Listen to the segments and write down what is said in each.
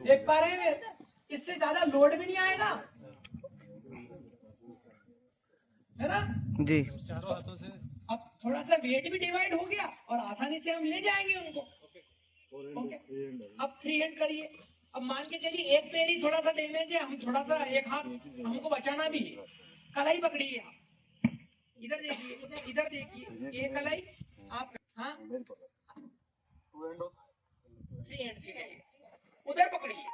देख पा रहे हैं? इससे ज्यादा लोड भी नहीं आएगा, है ना जी। चारों हाथों से अब थोड़ा सा वेट भी डिवाइड हो गया और आसानी से हम ले जाएंगे उनको। ओके, अब फ्री हैंड करिए। अब मान के चलिए एक पैर ही थोड़ा सा डैमेज है, हम थोड़ा सा एक हाथ हमको बचाना भी है। कलाई पकड़िए आप, इधर देखिए, इधर देखिए, ये कलाई आप, हाँ फ्री हैंड से उधर पकड़िए,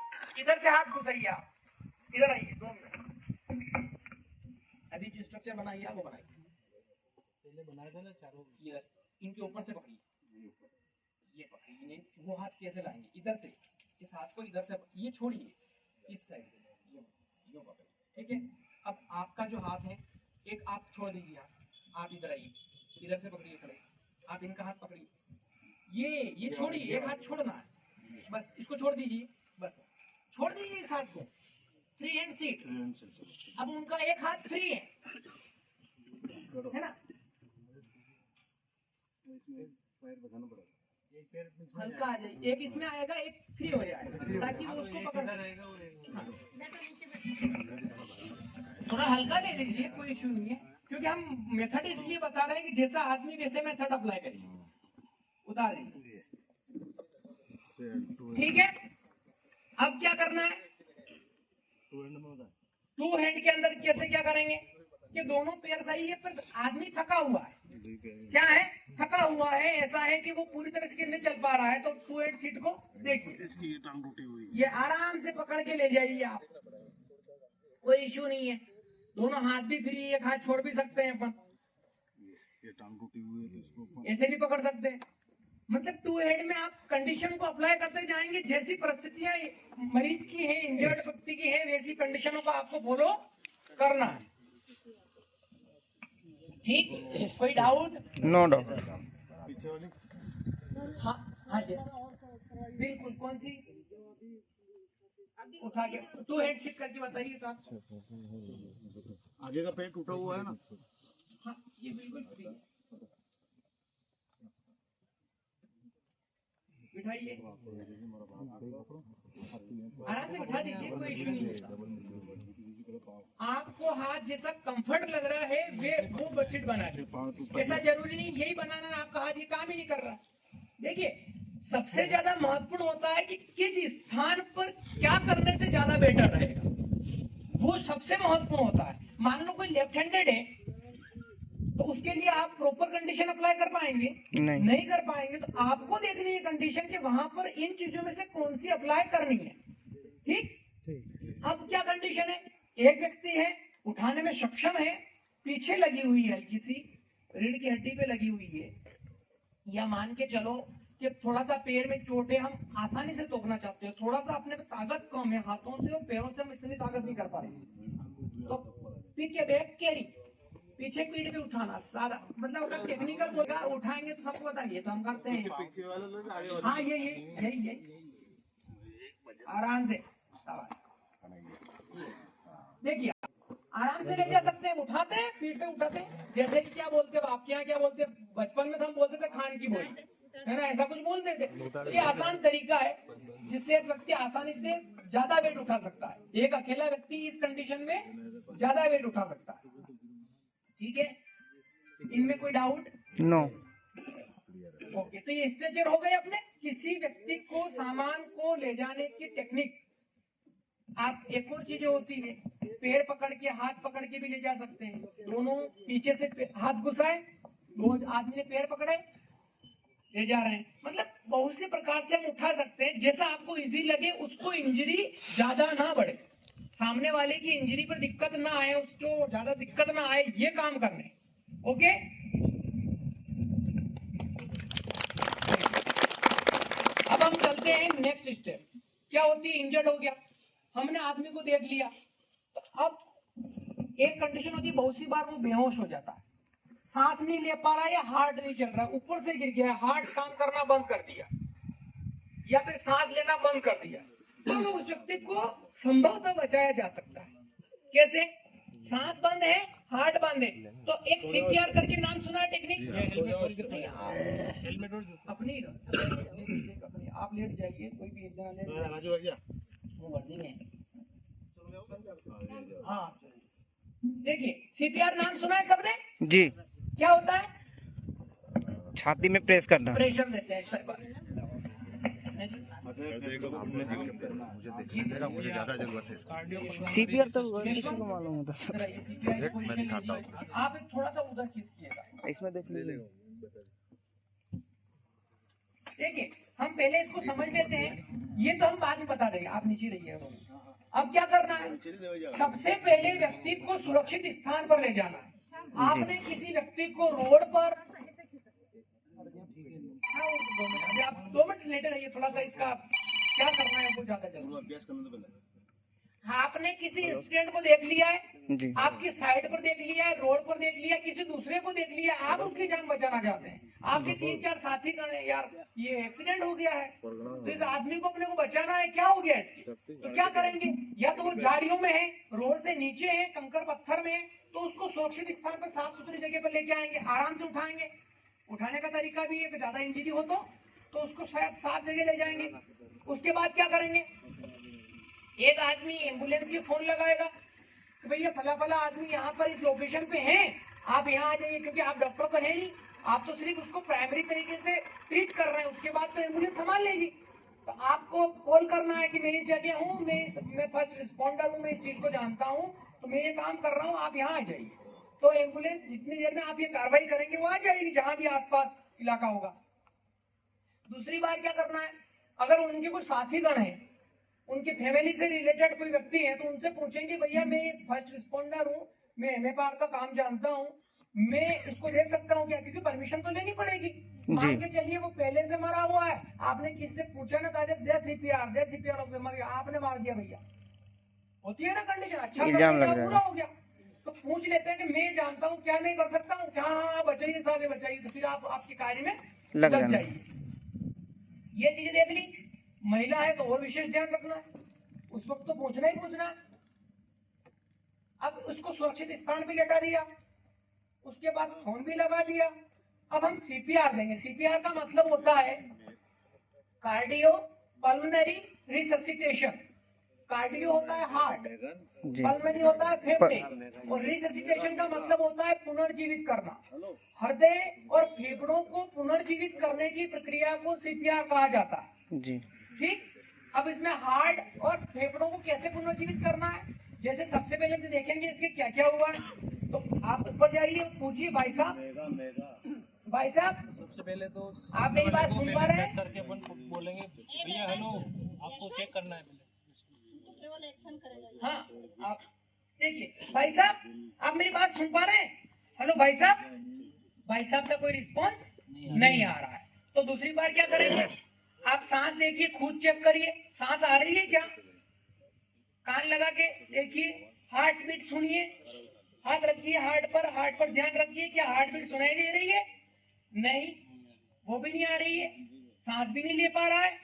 इधर से हाथ घुसाइए आप, इधर आइए 2 मिनट। अभी जो स्ट्रक्चर बनाइए आप वो बनाइए, पहले बनाया था ना चारों। इधर इनके ऊपर से पकड़िए, ये पकड़िए, वो हाथ कैसे लाएंगे, इधर से, इस हाथ को इधर से, ये छोड़िए, इस साइड से यो पकड़िए, ठीक है। अब आपका जो हाथ है, एक आप छोड़ दीजिए हाथ, आप इधर आइए, इधर से पकड़िए कलाई, आप इनका हाथ पकड़िए, ये छोड़िए, एक हाथ छोड़ना है, बस इसको छोड़ दीजिए, बस छोड़ दीजिए इस हाथ को, फ्री हैंड सीट। अब उनका एक हाथ फ्री है ना, हल्का आ जाए, एक इसमें आएगा, एक फ्री हो जाएगा, ताकि वो उसको पकड़ सके। थोड़ा हल्का ले लीजिए, कोई इशू नहीं है, क्योंकि हम मेथड इसलिए बता रहे हैं कि जैसा आदमी वैसे मेथड अप्लाई करिए। उतार दीजिए, ठीक है। अब क्या करना है, 2 हैंड के अंदर कैसे क्या करेंगे कि दोनों पैर सही है, पर आदमी थका हुआ है, क्या है, थका हुआ है, ऐसा है कि वो पूरी तरह से नहीं चल पा रहा है, तो 2 हैंड सीट को देखिए, इसकी ये टांग टूटी हुई है, ये आराम से पकड़ के ले जाइए आप, कोई इशू नहीं है। दोनों हाथ भी फ्री, एक हाथ छोड़ भी सकते हैं अपन, ये टांग टूटी हुई है तो इसको ऐसे भी पकड़ सकते हैं। मतलब 2 हेड में आप कंडीशन को अप्लाई करते जाएंगे, जैसी परिस्थितियां मरीज की है, इंजर्ड व्यक्ति की है, वैसी कंडीशनों को आपको फॉलो करना है, ठीक। कोई डाउट? No doubt. हाँ हाँ जी बिल्कुल, कौन सी उठा के 2 हेड शिफ्ट करके बताइए साहब। आगे का पेट टूटा हुआ है ना, हाँ ये बिल्कुल फ्री है, बिठाइए, आराम से बिठा दीजिए, कोई इशू नहीं है। आपको हाथ जैसा कंफर्ट लग रहा है वो बेडशीट बना दीजिए, ऐसा जरूरी नहीं यही बनाना, आपका हाथ ये काम ही नहीं कर रहा। देखिए सबसे ज्यादा महत्वपूर्ण होता है कि किस स्थान पर क्या करने से ज्यादा बेटर रहेगा, वो सबसे महत्वपूर्ण होता है। मान लो कोई लेफ्ट हैंडेड है तो उसके लिए आप प्रॉपर कंडीशन अप्लाई कर पाएंगे? नहीं कर पाएंगे, तो आपको देखनी है कंडीशन कि वहां पर इन चीजों में से कौन सी अप्लाई करनी है, ठीक। अब क्या कंडीशन है, एक व्यक्ति है, उठाने में सक्षम है, पीछे लगी हुई है, हल्की सी रीढ़ की हड्डी पे लगी हुई है, या मान के चलो कि थोड़ा सा पैर में चोट है, हम आसानी से तोड़ना चाहते हैं, थोड़ा सा अपने ताकत कम है, हाथों से और पैरों से हम इतनी ताकत नहीं कर पा रहे, तो पिक के बैक कैरी, पीछे पीठ पे उठाना सारा, मतलब अगर टेक्निकल बोलगा उठाएंगे तो सबको बताइए, तो हम करते हैं। हाँ यही आराम से, देखिए आराम से ले जा सकते हैं, उठाते हैं, पीठ पे उठाते हैं, जैसे कि क्या बोलते हैं आपके यहाँ, क्या बोलते हैं, बचपन में तो हम बोलते थे खान की बोली, है ना, ऐसा कुछ बोलते थे। ये आसान तरीका है जिससे एक व्यक्ति आसानी से ज्यादा वेट उठा सकता है, एक अकेला व्यक्ति इस कंडीशन में ज्यादा वेट उठा सकता है, ठीक है। इनमें कोई डाउट? नो। ओके, तो ये स्ट्रेचर हो गए अपने। किसी व्यक्ति को सामान को ले जाने की टेक्निक, आप एक और चीजें होती है, पैर पकड़ के, हाथ पकड़ के भी ले जा सकते हैं, दोनों पीछे से हाथ घुसाए, दो आदमी ने पैर पकड़े, ले जा रहे हैं, मतलब बहुत से प्रकार से हम उठा सकते हैं, जैसा आपको इजी लगे, उसको इंजरी ज्यादा ना बढ़े, सामने वाले की इंजरी पर दिक्कत ना आए, उसको ज्यादा दिक्कत ना आए, ये काम करने। ओके, अब हम चलते हैं नेक्स्ट स्टेप। क्या होती है, इंजर्ड हो गया, हमने आदमी को देख लिया, तो अब एक कंडीशन होती है, बहुत सी बार वो बेहोश हो जाता है, सांस नहीं ले पा रहा है, या हार्ट नहीं चल रहा, ऊपर से गिर गया, हार्ट काम करना बंद कर दिया, या फिर सांस लेना बंद कर दिया, तो उस व्यक्ति को संभवतः बचाया जा सकता है। कैसे? सांस बंद है, हार्ट बंद है, तो एक सीपीआर करके नाम सुना है टेक्निक, अपनी आप लेट जाइए, कोई भी राजू भैया वो वर्दी में। हाँ देखिए, सीपीआर नाम सुना है सबने? जी। क्या होता है? छाती में प्रेस करना। प्रेशर देते हैं सर पर। मुझे ज्यादा जरूरत है इसका। सीपीआर तो किसी को मालूम होता है। मैं दिखाता हूँ। आप एक थोड़ा सा उधर खींचिएगा। इसमें देख लीजिए। देखिए, हम पहले इसको समझ लेते हैं, ये तो हम बाद में बता देंगे, आप नीचे रहिए। अब क्या करना है? सबसे पहले व्यक्ति को सुरक्षित स्थान पर ले जाना है। आपने किसी व्यक्ति को रोड पर, आप 2 मिनट लेटे रहिए, थोड़ा सा इसका क्या करना है वो ज्यादा जरूरी। अभ्यास करने तो पहले आपने किसी स्टूडेंट को देख लिया है, जी। आपकी साइड पर देख लिया है, रोड पर देख लिया, किसी दूसरे को देख लिया, आप उसकी जान बचाना चाहते हैं। आपके 3-4 साथी गण यार ये एक्सीडेंट हो गया है, तो इस आदमी को अपने को बचाना है, क्या हो गया इसकी, तो क्या करेंगे? या तो वो झाड़ियों में है, रोड से नीचे है, कंकर पत्थर में है, तो उसको सुरक्षित स्थान पर, साफ सुथरी जगह पर लेके आएंगे, आराम से उठाएंगे। उठाने का तरीका भी है, ज्यादा इंजरी हो तो उसको साफ जगह ले जाएंगे। उसके बाद क्या करेंगे? एक आदमी एम्बुलेंस की फोन लगाएगा कि भैया फला फला आदमी यहाँ पर इस लोकेशन पे है, आप यहाँ आ जाइए, क्योंकि आप डॉक्टर तो है नहीं, आप तो सिर्फ उसको प्राइमरी तरीके से ट्रीट कर रहे हैं, उसके बाद तो एम्बुलेंस संभाल लेगी। तो आपको कॉल करना है कि मेरी जगह हूँ, मैं फर्स्ट रिस्पॉन्डर हूँ, मैं इस चीज को जानता हूँ, तो मैं ये काम कर रहा हूँ, आप यहाँ आ जाइए। तो एम्बुलेंस जितनी देर में आप ये कार्रवाई करेंगे वो आ जाएगी जहां भी आसपास इलाका होगा। दूसरी बार क्या करना है? अगर उनके कोई साथी गण है, उनकी फैमिली से रिलेटेड कोई व्यक्ति है, तो उनसे पूछेंगे भैया मैं फर्स्ट रिस्पॉन्डर हूँ, मैं एमएफआर का काम जानता हूँ, मैं इसको देख सकता हूँ क्या? क्योंकि परमिशन तो लेनी पड़ेगी। मान के चलिए वो पहले से मरा हुआ है, आपने किससे पूछा ना, दे सीपीआर ऑफ मर गया, आपने मार दिया भैया, होती है ना कंडीशन, अच्छा पूरा हो गया, तो पूछ लेते हैं कि मैं जानता हूँ क्या, मैं कर सकता हूँ क्या? हाँ बचाइए साहब, ये बचाइए, तो फिर आप आपके कार्य में लग जाइए। ये चीजें देख ली। महिला है तो और विशेष ध्यान रखना है, उस वक्त तो पूछना ही पूछना। अब उसको सुरक्षित स्थान पे लेटा दिया, उसके बाद फोन भी लगा दिया। अब हम सीपीआर देंगे। सीपीआर का मतलब होता है कार्डियो पल्मोनरी रिससिटेशन। कार्डियो होता है हार्ट, पल्मोनरी होता है फेफड़े, और रिससिटेशन का मतलब होता है पुनर्जीवित करना। हृदय और फेफड़ों को पुनर्जीवित करने की प्रक्रिया को सीपीआर कहा जाता है जी। ठीक। अब इसमें हार्ट और फेफड़ों को कैसे पुनर्जीवित करना है, जैसे सबसे पहले तो देखेंगे इसके क्या क्या हुआ है। तो आप ऊपर जाइए, पूछिए भाई साहब सबसे पहले तो आप मेरी बात सुन पा रहे हैं? करके अपन बोलेंगे भैया हेलो, आपको चेक करना है तो केवल एक्शन करेगा। हाँ आप देखिए भाई साहब, आप मेरी बात सुन पा रहे हैं? हेलो भाई साहब का कोई रिस्पॉन्स नहीं आ रहा है। तो दूसरी बार क्या करेंगे? आप सांस देखिए, खुद चेक करिए सांस आ रही है क्या, कान लगा के देखिए, हार्ट बीट सुनिए, हाथ रखिए हार्ट पर ध्यान रखिए, क्या हार्ट बीट सुनाई दे रही है? नहीं, वो भी नहीं आ रही है, सांस भी नहीं ले पा रहा है।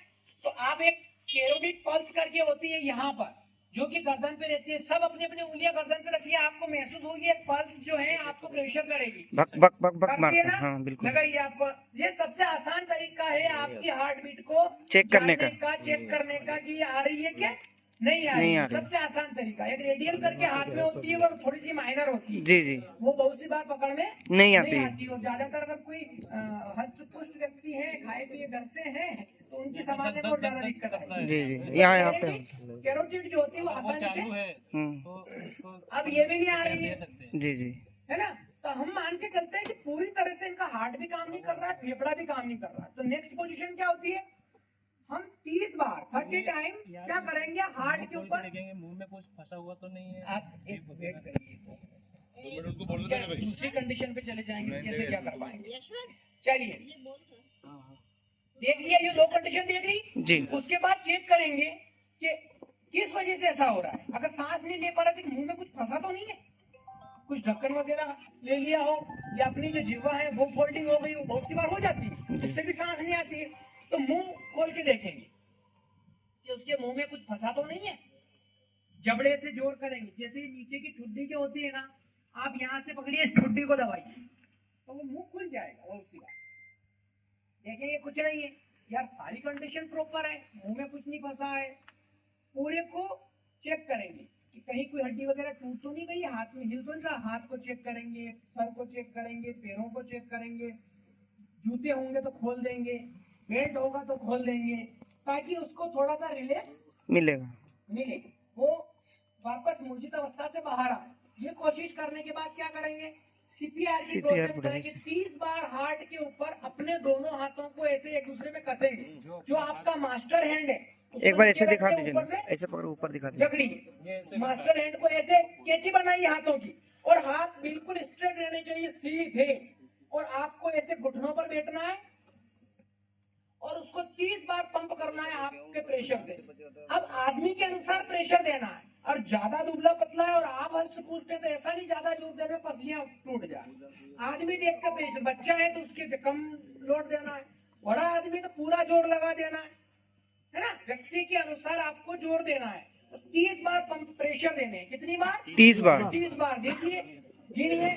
तो आप एक कैरोटिड पल्स करके होती है यहाँ पर, जो कि गर्दन पे रहती है, सब अपने अपने उंगलियां गर्दन पे रखिए, आपको महसूस होगी एक पल्स जो है आपको प्रेशर करेगी, बक बक बक बक मारता है। हाँ बिल्कुल, लगाइए आपको। ये सबसे आसान तरीका है आपकी हार्ट बीट को चेक करने का, चेक करने का कि आ रही है क्या नहीं आ रही है। सबसे आसान तरीका एक रेडियल करके हाथ में होती है, वो थोड़ी सी माइनर होती है जी जी, वो बहुत सी बार पकड़ में नहीं आती। और ज्यादातर अगर कोई हष्ट पुष्ट व्यक्ति है, खाए पिए घर से है, तो उनकी संभालने में ज्यादा दिक्कत है। जी जी, यहाँ पे कैरोटिड जो होती है वो आसानी से तो अब ये भी नहीं आ रही है जी जी, है ना। तो हम मान के चलते हैं कि पूरी तरह से इनका हार्ट भी काम नहीं कर रहा है, फेफड़ा भी काम नहीं कर रहा है। तो नेक्स्ट पोजीशन क्या होती है? हम 30 बार 30 टाइम क्या करेंगे? हार्ट के ऊपर देखेंगे, मुंह में कुछ फंसा हुआ तो नहीं है। आप एक वेट करिए, दूसरी कंडीशन पे चले जाएंगे, कैसे क्या कर पाएंगे। चलिए देख लिया, ये 2 कंडीशन देख ली जी। उसके बाद चेक करेंगे कि किस वजह से ऐसा हो रहा है। अगर सांस नहीं ले पा रहा तो मुंह में कुछ फंसा तो नहीं है, कुछ ढक्कन वगैरह ले लिया हो, या अपनी जो जिह्वा है वो फोल्डिंग हो गई, वो बहुत सी बार हो जाती है, उससे भी सांस नहीं आती है। तो मुंह खोल के देखेंगे कि उसके मुंह में कुछ फंसा तो नहीं है। जबड़े से जोर करेंगे, जैसे नीचे की ठुड्डी जो होती है ना, आप यहाँ से पकड़िए, ठुड्डी को दबाइए तो वो मुंह खुल जाएगा। और उसी बात देखेंगे कुछ नहीं है, यार सारी कंडीशन प्रॉपर है, मुंह में कुछ नहीं फंसा है, पूरे को चेक करेंगे कि कहीं कोई हड्डी वगैरह टूट तो नहीं गई, हाथ में हिल तो नहीं रहा, हाथ को चेक करेंगे, सर को चेक करेंगे, पैरों को चेक करेंगे, जूते होंगे तो खोल देंगे, बेल्ट होगा तो खोल देंगे, ताकि उसको थोड़ा सा रिलैक्स मिलेगा। मिले, वो वापस मूर्छित अवस्था से बाहर आए। ये कोशिश करने के बाद क्या करेंगे, सीपीआर की CPR प्रोसेस करेंगे। 30 बार हार्ट के ऊपर अपने दोनों हाथों को ऐसे एक दूसरे में कसेंगे, जो आपका मास्टर हैंड है उसको एक बार नीचे ऐसे दिखा रखिए, दीजिए ऊपर ना, से ऐसे पकड़ ऊपर दिखा दीजिए। जकड़िए, मास्टर हैंड को ऐसे कैची बनाइए हाथों की, और हाथ बिल्कुल स्ट्रेट रहने चाहिए, सीधे, और आपको ऐसे घुटनों पर बैठना है और उसको 30 बार पंप करना है आपके प्रेशर से। अब आदमी के अनुसार प्रेशर देना है, और ज्यादा दुबला पतला है और आप हस्त पुष्ट है तो ऐसा नहीं ज्यादा जोर देने में पसलियां टूट जाए। आदमी देख कर प्रेशर, बच्चा है तो उसके से कम लोड देना है, बड़ा आदमी तो पूरा जोर लगा देना है ना। व्यक्ति के अनुसार आपको जोर देना है। तो 30 बार पंप प्रेशर देने हैं। कितनी बार? 30 बार। 30 बार। देखिए, गिनिए,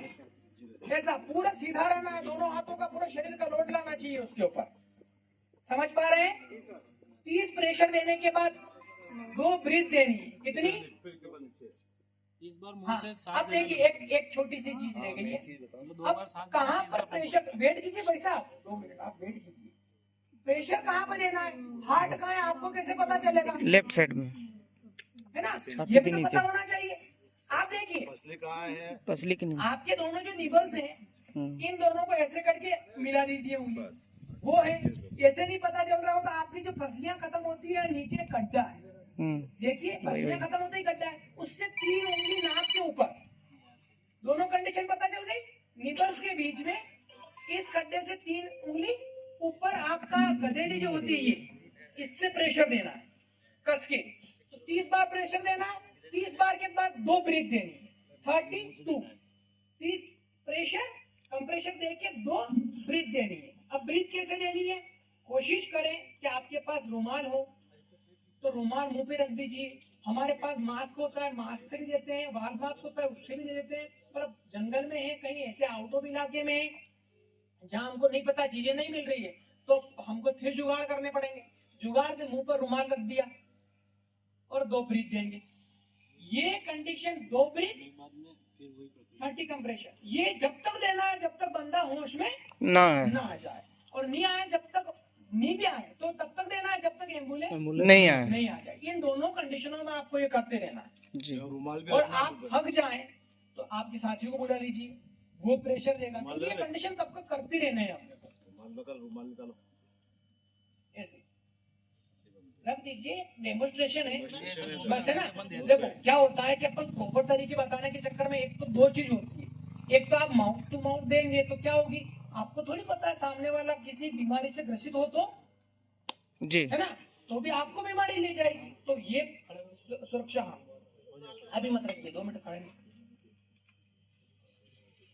ऐसा पूरा सीधा रहना है, दोनों हाथों का पूरा शरीर का लोड लाना चाहिए उसके ऊपर। समझ पा रहे हैं? 30 प्रेशर देने के बाद 2 ब्रीथ देनी है। कितनी? 30 बार मुंह हाँ, से अब सांस देखिए एक छोटी सी चीज रह गई है। अब कहाँ पर प्रेशर, वेट कीजिए भाई साहब, 2 मिनट आप वेट कीजिए। प्रेशर कहाँ पर देना है, हार्ट कहाँ है, आपको कैसे पता चलेगा? लेफ्ट साइड में, है ना, छाती ये के भी तो नीचे। पता होना चाहिए। आप देखिए, पसली कहाँ है? पसली की नहीं। आपके दोनों जो निबल्स हैं, इन दोनों को ऐसे करके मिला दीजिए उंगली, वो है। ऐसे नहीं पता चल रहा होगा, आपकी जो पसलियां खत्म होती है, नीचे गड्ढा है, देखिए पसलियां खत्म होते ही गड्ढा है, उससे 3 उंगली नाक के ऊपर, दोनों कंडीशन पता चल गई। निबल्स के बीच में इस गड्ढे से 3 उंगली ऊपर आपका गधेली जो होती है, ये इससे प्रेशर देना है कस के। तो 30 बार प्रेशर देना है। 30 बार के बाद 2 ब्रीथ देनी है, 32। 30 प्रेशर कंप्रेशर देके 2 ब्रीथ देनी है। अब ब्रीथ कैसे देनी है? कोशिश करें कि आपके पास रुमाल हो तो रुमाल मुंह पे रख दीजिए। हमारे पास मास्क होता है, मास्क से भी देते हैं, वाल मास्क होता है उससे भी दे देते हैं। पर अब जंगल में है, कहीं ऐसे आउट ऑफ इलाके में है जहाँ हमको नहीं पता, चीजें नहीं मिल रही है, तो हमको फिर जुगाड़ करने पड़ेंगे। जुगाड़ से मुंह पर रुमाल रख दिया और 2 ब्रीथ देंगे। ये कंडीशन 2 ब्रीथ 30 कंप्रेशन, ये जब तक देना है जब तक बंदा होश में ना है, ना आ जाए, और नहीं आए जब तक, नहीं भी आए तो तब तक देना है जब तक एम्बुलेंस नहीं आए नहीं आ जाए। इन दोनों कंडीशनों में आपको ये करते रहना है। जी। रुमाल भी और रखना आप है। थक जाएं तो आपके साथियों को बुला लीजिए, वो प्रेशर देगा। तो ये कंडीशन तब तक करती रहना है अपने को। रुमाल निकालो। ऐसे रख दीजिए, डेमोस्ट्रेशन है बस, है ना। देखो क्या होता है कि अपन प्रॉपर तरीके बताने के चक्कर में एक तो 2 चीज होती है। एक तो आप माउथ टू माउथ देंगे तो क्या होगी, आपको थोड़ी पता है सामने वाला किसी बीमारी से ग्रसित हो तो, जी, है ना, तो भी आपको बीमारी ले जाएगी। तो ये सुरक्षा। हाँ, अभी मत रखिए, 2 मिनट खड़े।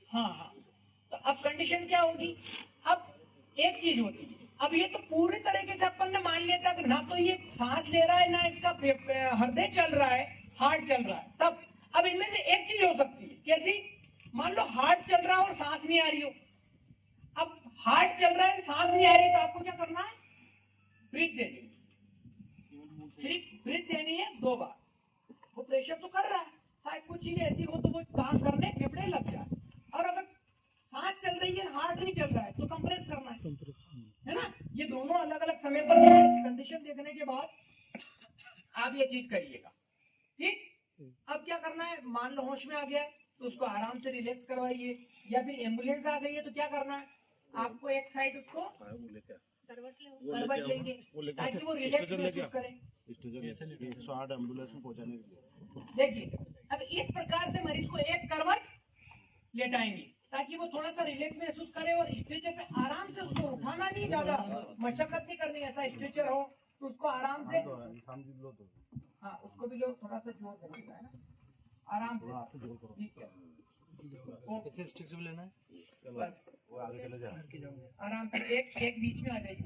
हाँ, तो अब कंडीशन क्या होगी? अब एक चीज होती है, अब ये तो पूरी तरीके से अपन ने मान लिया था कि ना तो ये सांस ले रहा है ना इसका हृदय चल रहा है, हार्ट चल रहा है। तब अब इनमें से एक चीज हो सकती है, कैसी? मान लो हार्ट चल रहा है और सांस नहीं आ रही हो। अब हार्ट चल रहा है, सांस नहीं आ रही, तो आपको क्या करना है? ब्रीथ देनी है। सिर्फ ब्रीथ देनी है 2 बार। वो प्रेशर तो कर रहा है, ताकि कुछ चीज ऐसी हो तो वो काम करने फेफड़े लग जाए। और अगर सांस चल रही है, हार्ट नहीं चल रहा है, तो कंप्रेस करना है ना। ये दोनों अलग अलग समय पर कंडीशन देखने के बाद आप ये चीज करिएगा, ठीक। अब क्या करना है? मान लो होश में आ गया है तो उसको आराम से रिलैक्स करवाइए, या फिर एम्बुलेंस आ गई है तो क्या करना है? आपको एक साइड उसको करवट लेंगे ताकि वो रिलैक्स महसूस करें। 108 एम्बुलेंस में पहुंचाने के लिए। देखिए, अब इस प्रकार से मरीज को एक करवट लेटाएंगे ताकि वो थोड़ा सा रिलैक्स महसूस करे, और स्ट्रेचर पे आराम से उसको उठाना नहीं, ज्यादा मशक्कत नहीं करनी। ऐसा स्ट्रेचर हो तो उसको आराम से, हाँ उसको भी लोग थोड़ा सा जोर करेगा, है ना, आराम से, ठीक है। इसे स्टिक से लेना है, बस आराम से एक बीच में आ जाइए,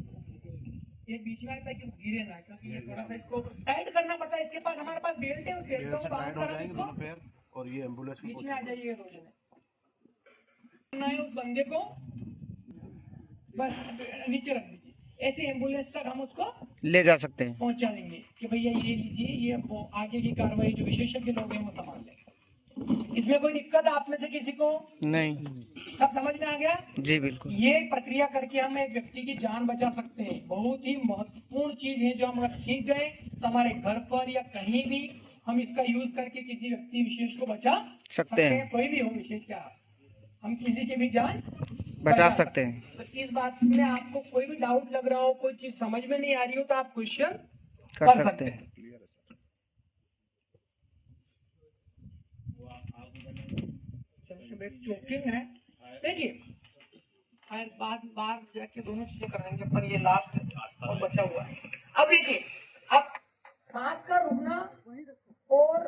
एक बीच में आए ताकि गिरे ना, क्योंकि ये थोड़ा सा इसको टाइट करना पड़ता है। इसके पास, हमारे पास बेल्ट है, उस बेल्ट को बांध कर जाएंगे इसको दोनों पैर, और ये एम्बुलेंस बीच में आ जाइए। 2 जने करना है उस बंदे को, बस नीचे रख दीजिए। ऐसे एम्बुलेंस तक हम उसको ले जा सकते हैं। पहुंचा देंगे कि भैया ये लीजिए, ये वो आगे की कार्रवाई जो विशेषज्ञ लोग हैं वो संभाल लेंगे। इसमें कोई दिक्कत आप में से किसी को नहीं। सब समझ में आ गया? जी बिल्कुल। ये प्रक्रिया करके हम एक व्यक्ति की जान बचा सकते हैं। बहुत ही महत्वपूर्ण चीज है जो हम अगर सीख गए तो हमारे घर पर या कहीं भी हम इसका यूज करके किसी व्यक्ति विशेष को बचा सकते हैं। कोई भी हो विशेष क्या, हम किसी की भी जान बचा सकते हैं। तो इस बात में आपको कोई भी डाउट लग रहा हो, कोई चीज समझ में नहीं आ रही हो तो आप क्वेश्चन कर सकते हैं। चोकिंग है, देखिए बार जाके दोनों चीजें कराएंगे, पर ये लास्ट और बचा हुआ है। अब देखिए, अब सांस का रुकना और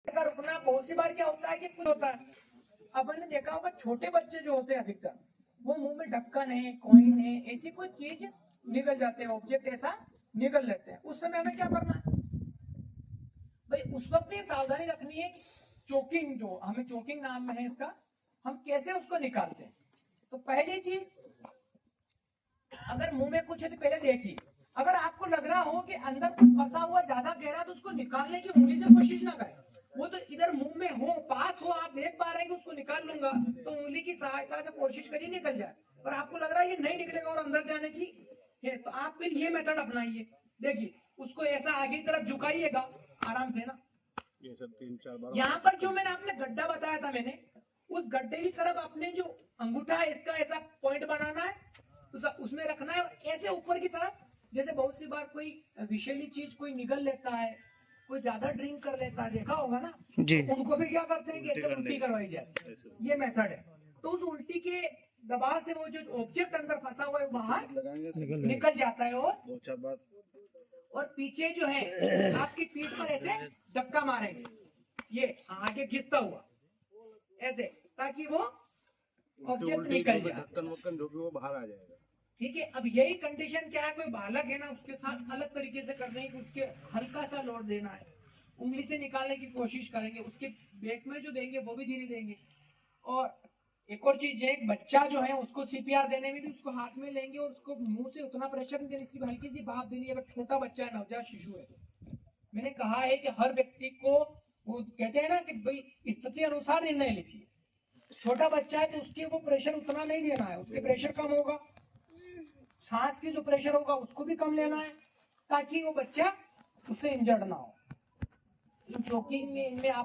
का रुकना बहुत सी बार क्या होता है कि कुछ होता है। अपन ने देखा होगा छोटे बच्चे जो होते हैं अधिकतर वो मुंह में ढक्कन है, कॉइन है, ऐसी कोई चीज निकल जाते हैं, ऑब्जेक्ट ऐसा निकल लेते हैं। उस समय हमें क्या करना है भाई? उस वक्त ये सावधानी रखनी है कि चोकिंग, जो हमें चोकिंग नाम है इसका, हम कैसे उसको निकालते हैं। तो पहली चीज, अगर मुंह में कुछ है तो पहले देखिए। अगर आपको लग रहा हो कि अंदर कुछ फंसा हुआ ज्यादा गहरा तो उसको निकालने की उंगली से कोशिश ना करें। वो तो इधर मुंह में हो, पास हो, आप देख पा रहे हैं कि उसको निकाल लूंगा, तो उंगली की सहायता से कोशिश करिए निकल जाए। पर आपको लग रहा है ये नहीं निकलेगा और अंदर जाने की है, तो आप फिर ये मेथड अपनाइए। देखिए, उसको ऐसा आगे की तरफ झुकाइएगा आराम से ना। ये सब 3-4 बार यहाँ पर जो मैंने आपने गड्ढा बताया था, मैंने उस गड्ढे की तरफ अपने जो अंगूठा है इसका ऐसा पॉइंट बनाना है, उसमें रखना है, और ऐसे ऊपर की तरफ। जैसे बहुत सी बार कोई विषैली चीज कोई निगल लेता है, कोई ज्यादा ड्रिंक कर लेता है, देखा होगा ना जी। तो उनको भी क्या करते हैं कि ऐसे उल्टी करवाई जाती है। ये मेथड है। तो उस उल्टी के दबाव से वो जो ऑब्जेक्ट अंदर फंसा हुआ है बाहर निकल जाता है, और 2-4 बार और पीछे जो है आपकी पीठ पर ऐसे धक्का मारेंगे, ये आगे घिसता हुआ ऐसे, ताकि वो ऑब्जेक्ट निकल जाए। ढक्कन वक्कन जो भी वो बाहर आ जाएगा। ठीक है। अब यही कंडीशन क्या है, कोई बालक है ना, उसके साथ अलग तरीके से करने की, उसके हल्का सा लोड देना है, उंगली से निकालने की कोशिश करेंगे, उसके बेक में जो देंगे वो भी धीरे देंगे। और एक और चीज है, बच्चा जो है उसको सीपीआर देने में भी उसको हाथ में लेंगे और उसको मुंह से उतना प्रेशर नहीं देना, इसकी हल्की सी भाप देनी है। अगर छोटा बच्चा है, नवजात शिशु है, मैंने कहा है कि हर व्यक्ति को, वो कहते हैं ना कि भाई स्थिति अनुसार निर्णय लीजिए। छोटा बच्चा है तो उसके वो प्रेशर उतना नहीं देना है, उसके प्रेशर कम होगा, सांस की जो प्रेशर होगा उसको भी कम लेना है, ताकि वो बच्चा उससे इंजर्ड ना हो। चोकिंग में इनमें आप